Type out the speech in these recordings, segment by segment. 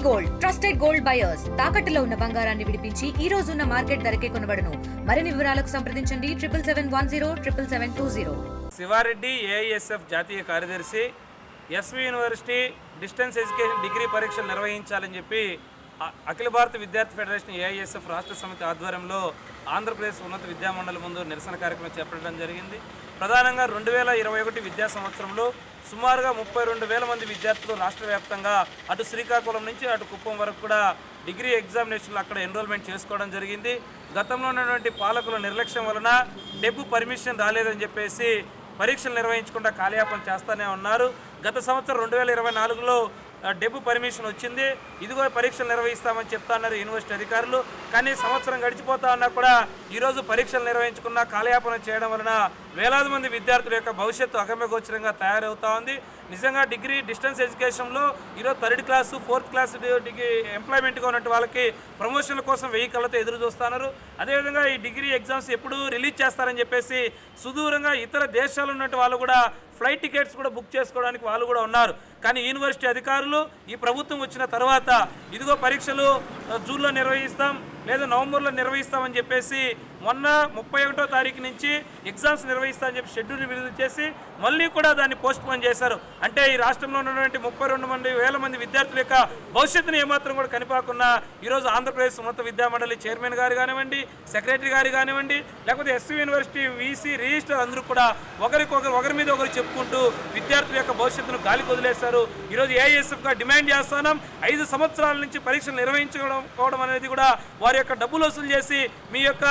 Gold trusted gold buyers తాకట్టులో ఉన్న బంగారాన్ని విడిపించి ఈ రోజు ఉన్న మార్కెట్ ధరకే కొనబడును. మరిన్ని వివరాలకు సంప్రదించండి 7710777220. శివారెడ్డి ఏఐఎస్ఎఫ్ జాతీయ కార్యదర్శి SV university distance education degree పరీక్షలు నిర్వహించాలని చెప్పి అఖిల భారత విద్యార్థి ఫెడరేషన్ ఏఐఎస్ఎఫ్ రాష్ట్ర సమితి ఆధ్వర్యంలో ఆంధ్రప్రదేశ్ ఉన్నత విద్యామండలి ముందు నిరసన కార్యక్రమం చేపట్టడం జరిగింది. ప్రధానంగా 2021 విద్యా సంవత్సరంలో సుమారుగా 32,000 మంది విద్యార్థులు రాష్ట్ర వ్యాప్తంగా అటు శ్రీకాకుళం నుంచి అటు కుప్పం వరకు కూడా డిగ్రీ ఎగ్జామినేషన్లు అక్కడ ఎన్రోల్మెంట్ చేసుకోవడం జరిగింది. గతంలో ఉన్నటువంటి పాలకుల నిర్లక్ష్యం వలన డెబ్ పర్మిషన్ రాలేదని చెప్పేసి పరీక్షలు నిర్వహించకుండా కాలయాపన చేస్తూనే ఉన్నారు. గత సంవత్సరం 2024లో డెబ్ పర్మిషన్ వచ్చింది. ఇదిగో పరీక్షలు నిర్వహిస్తామని చెప్తా ఉన్నారు యూనివర్సిటీ అధికారులు. కానీ సంవత్సరం గడిచిపోతా ఉన్నా కూడా ఈరోజు పరీక్షలు నిర్వహించకుండా కాలయాపన చేయడం వలన వేలాది మంది విద్యార్థుల యొక్క భవిష్యత్తు అగమ్యగోచరంగా తయారవుతూ ఉంది. నిజంగా డిగ్రీ డిస్టెన్స్ ఎడ్యుకేషన్లో ఈరోజు 3rd class 4th class degree ఎంప్లాయ్మెంట్గా ఉన్నట్టు వాళ్ళకి ప్రమోషన్ల కోసం 1000 కళ్ళతో ఎదురు చూస్తున్నారు. అదేవిధంగా ఈ డిగ్రీ ఎగ్జామ్స్ ఎప్పుడు రిలీజ్ చేస్తారని చెప్పేసి సుదూరంగా ఇతర దేశాలు ఉన్నట్టు వాళ్ళు కూడా ఫ్లైట్ టికెట్స్ కూడా బుక్ చేసుకోవడానికి వాళ్ళు కూడా ఉన్నారు. కానీ యూనివర్సిటీ అధికారులు ఈ ప్రభుత్వం వచ్చిన తర్వాత ఇదిగో పరీక్షలు జూన్లో నిర్వహిస్తాం లేదా నవంబర్లో నిర్వహిస్తామని చెప్పేసి మొన్న 31వ తారీఖు నుంచి ఎగ్జామ్స్ నిర్వహిస్తామని చెప్పి షెడ్యూల్ విడుదల చేసి మళ్ళీ కూడా దాన్ని పోస్ట్పోన్ చేశారు. అంటే ఈ రాష్ట్రంలో ఉన్నటువంటి 32,000 మంది విద్యార్థుల యొక్క భవిష్యత్తును ఏమాత్రం కూడా కనిపాకున్నా ఈరోజు ఆంధ్రప్రదేశ్ ఉన్నత విద్యామండలి చైర్మన్ గారు కానివ్వండి, సెక్రటరీ గారు కానివ్వండి, లేకపోతే ఎస్వి యూనివర్సిటీ వీసీ రిజిస్టర్ అందరూ కూడా ఒకరి మీద ఒకరు చెప్పుకుంటూ విద్యార్థుల యొక్క భవిష్యత్తును గాలికి వదిలేశారు. ఈరోజు ఏఐఎస్ఎఫ్గా డిమాండ్ చేస్తున్నాం. 5 సంవత్సరాల నుంచి పరీక్షలు నిర్వహించుకోవడం అనేది కూడా వారి యొక్క డబ్బులు వసూలు చేసి మీ యొక్క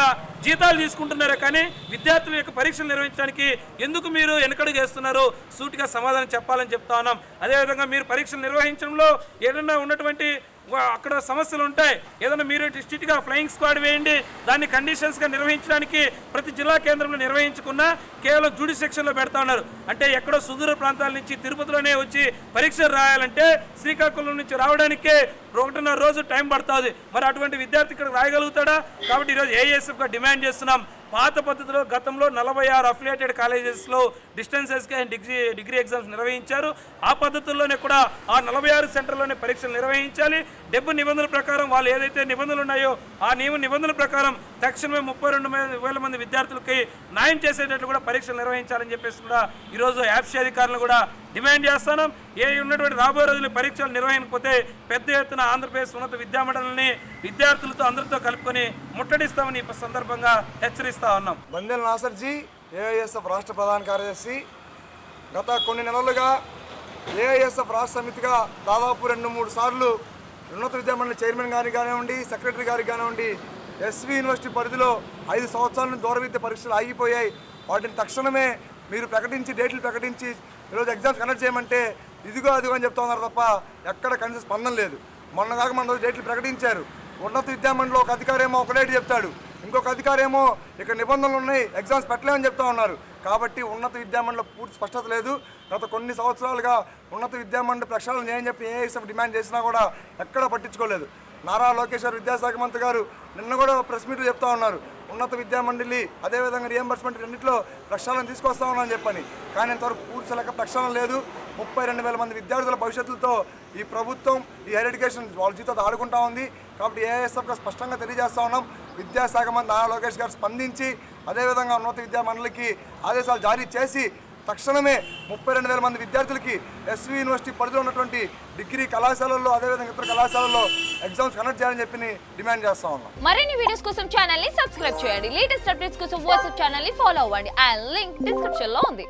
జీతాలు తీసుకుంటున్నారే కానీ విద్యార్థుల యొక్క పరీక్షలు నిర్వహించడానికి ఎందుకు మీరు వెనకడుగు వేస్తున్నారో సూటిగా సమాధానం చెప్పాలని చెప్తా ఉన్నాం. అదేవిధంగా మీరు పరీక్షలు నిర్వహించడంలో ఏదైనా ఉన్నటువంటి అక్కడ సమస్యలు ఉంటాయి. ఏదైనా మీరు స్ట్రిక్ట్గా ఫ్లయింగ్ స్క్వాడ్ వేయండి. దాన్ని కండిషన్స్గా నిర్వహించడానికి ప్రతి జిల్లా కేంద్రంలో నిర్వహించుకున్నా కేవలం జ్యుడిషియక్షన్లో పెడతా ఉన్నారు. అంటే ఎక్కడో సుదూర ప్రాంతాల నుంచి తిరుపతిలోనే వచ్చి పరీక్షలు రాయాలంటే శ్రీకాకుళం నుంచి రావడానికే 1.5 రోజు టైం పడుతుంది. మరి అటువంటి విద్యార్థి ఇక్కడ రాయగలుగుతాడా? కాబట్టి ఈరోజు ఏఐఎస్ఎఫ్గా డిమాండ్ చేస్తున్నాం. పాత పద్ధతిలో గతంలో 46 అఫిలియేటెడ్ కాలేజెస్లో డిస్టెన్స్ ఎడ్యుకేషన్ డిగ్రీ ఎగ్జామ్స్ నిర్వహించారు. ఆ పద్ధతుల్లోనే కూడా ఆ 46 సెంటర్లోనే పరీక్షలు నిర్వహించాలి. డెబ్ నిబంధనల ప్రకారం వాళ్ళు ఏదైతే నిబంధనలు ఉన్నాయో ఆ నిబంధనల ప్రకారం తక్షణమే 32,000 మంది విద్యార్థులకి న్యాయం చేసేటట్లు కూడా పరీక్షలు నిర్వహించాలని చెప్పేసి కూడా ఈరోజు యాప్సీ అధికారులను కూడా డిమాండ్ చేస్తున్నాం. ఉన్నటువంటి రాబోయే రోజులు పరీక్షలు నిర్వహించకపోతే పెద్ద ఎత్తున ఆంధ్రప్రదేశ్ ఉన్నత విద్యామండలిని విద్యార్థులతో అందరితో కలుపుకొని ముట్టడిస్తామని ఈ సందర్భంగా హెచ్చరిస్తా ఉన్నాం. బందెల నాసర్జీ ఏఐఎస్ఎఫ్ రాష్ట్ర ప్రధాన కార్యదర్శి. గత కొన్ని నెలలుగా ఏఐఎస్ఎఫ్ రాష్ట్ర సమితిగా దాదాపు 2-3 సార్లు ఉన్నత విద్యామండలి చైర్మన్ గారికి కానివ్వండి, సెక్రటరీ గారికి కానివ్వండి, ఎస్వి యూనివర్సిటీ పరిధిలో 5 సంవత్సరాల నుంచి దూర విద్య పరీక్షలు ఆగిపోయాయి. వాటిని తక్షణమే మీరు ప్రకటించి డేట్లు ప్రకటించి ఈరోజు ఎగ్జామ్స్ కండక్ట్ చేయమంటే ఇదిగో అదిగో అని చెప్తా ఉన్నారు తప్ప ఎక్కడ కనీసం స్పందన లేదు. మొన్న కాక మన రోజు డేట్లు ప్రకటించారు. ఉన్నత విద్యామండలిలో ఒక అధికారి ఏమో ఒక డేట్ చెప్తాడు, ఇంకొక అధికారి ఏమో ఇక్కడ నిబంధనలు ఉన్నాయి ఎగ్జామ్స్ పెట్టలేమని చెప్తా ఉన్నారు. కాబట్టి ఉన్నత విద్యామండలిలో పూర్తి స్పష్టత లేదు. గత కొన్ని సంవత్సరాలుగా ఉన్నత విద్యామండలి ప్రక్షాళన చేయని చెప్పి ఏఐఎస్ఎఫ్ డిమాండ్ చేసినా కూడా ఎక్కడా పట్టించుకోలేదు. నారా లోకేష్ గారు విద్యాశాఖ మంత్రి గారు నిన్న కూడా ప్రెస్ మీట్లు చెప్తా ఉన్నారు ఉన్నత విద్యామండలి అదేవిధంగా రియంబర్స్మెంట్ రెండింటిలో ప్రక్షాళన తీసుకొస్తా ఉన్నామని చెప్పని. కానీ ఇంతవరకు పూర్తి లెక్క ప్రక్షాళన లేదు. 32,000 మంది విద్యార్థుల భవిష్యత్తులతో ఈ ప్రభుత్వం ఈ హైయర్ ఎడ్యుకేషన్ వాళ్ళ జీవితాలు ఆడుకుంటా ఉంది. కాబట్టి ఏఐఎస్ఎఫ్గా స్పష్టంగా తెలియజేస్తా ఉన్నాం. విద్యాశాఖ మంత్రి నారా లోకేష్ గారు స్పందించి అదేవిధంగా ఉన్నత విద్యామండలికి ఆదేశాలు జారీ చేసి తక్షణమే 32,000 మంది విద్యార్థులకి ఎస్వి యూనివర్సిటీ పరిధిలో ఉన్నటువంటి డిగ్రీ కళాశాలల్లో అదేవిధంగా ఇతర కళాశాలల్లో ఎగ్జామ్స్ కండక్ట్ చేయాలని చెప్పి డిమాండ్ చేస్తా ఉన్నాం. మరిన్ని వీడియోస్ కోసం ఛానల్ ని సబ్స్క్రైబ్ చేయండి. లేటెస్ట్ అప్డేట్స్ కోసం వాట్సాప్ ఛానల్ ని ఫాలో అవ్వండి. ఆ లింక్ డిస్క్రిప్షన్ లో ఉంది.